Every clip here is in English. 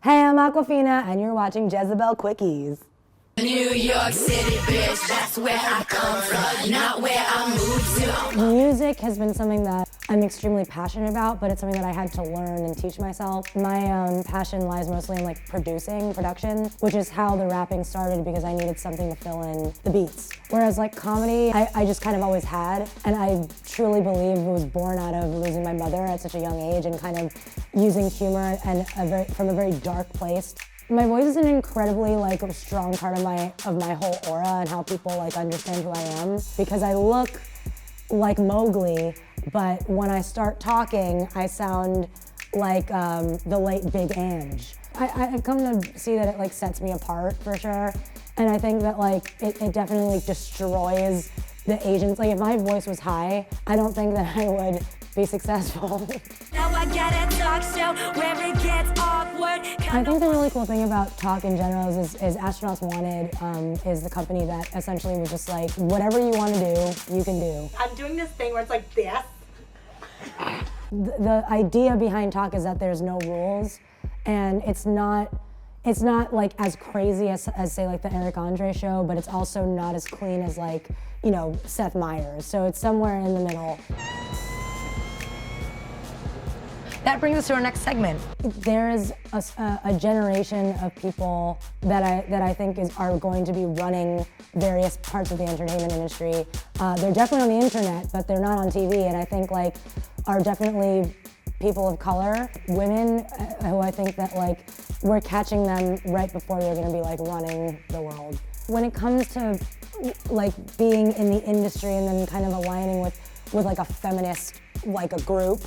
Hey, I'm Awkwafina, and you're watching Jezebel Quickies. New York City, bitch, that's where I come from, not where I moved to. Music has been something that I'm extremely passionate about, but it's something that I had to learn and teach myself. My passion lies mostly in like production, which is how the rapping started because I needed something to fill in the beats. Whereas like comedy, I just kind of always had, and I truly believe it was born out of losing my mother at such a young age and kind of using humor and from a very dark place. My voice is an incredibly like strong part of my whole aura and how people like understand who I am, because I look like Mowgli, but when I start talking, I sound like the late Big Ange. I've come to see that it like sets me apart for sure, and I think that like it definitely like, destroys the Asians. Like if my voice was high, I don't think that I would be successful. Now I got a talk show where it gets awkward. I think the really cool thing about Tawk in general is Astronauts Wanted is the company that essentially was just like, whatever you want to do, you can do. I'm doing this thing where it's like this. The idea behind Tawk is that there's no rules, and it's not like as crazy as say like the Eric Andre show, but it's also not as clean as like, you know, Seth Meyers. So it's somewhere in the middle. That brings us to our next segment. There is a generation of people that I think are going to be running various parts of the entertainment industry. They're definitely on the internet, but they're not on TV, and I think like are definitely people of color, women, who I think that like we're catching them right before they're gonna be like running the world. When it comes to like being in the industry and then kind of aligning with like a feminist like a group,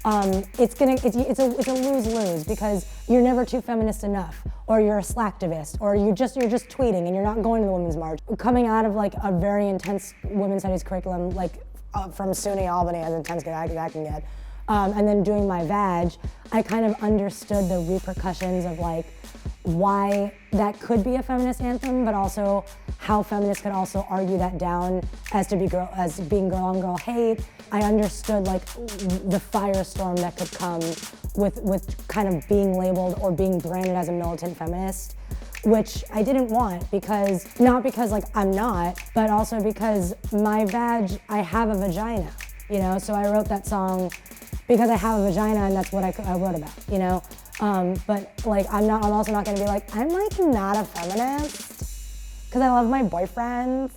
it's a lose-lose, because you're never too feminist enough, or you're a slacktivist, or you're just tweeting and you're not going to the Women's March. Coming out of like a very intense women's studies curriculum, like from SUNY Albany, as intense as that can get, and then doing my vag, I kind of understood the repercussions of like why that could be a feminist anthem, but also how feminists could also argue that down as being girl on girl hate. I understood like the firestorm that could come with kind of being labeled or being branded as a militant feminist, which I didn't want, not because like I'm not, but also because my vag, I have a vagina, you know? So I wrote that song because I have a vagina, and that's what I wrote about, you know? But like I'm also not gonna be like, I'm like not a feminist, because I love my boyfriends.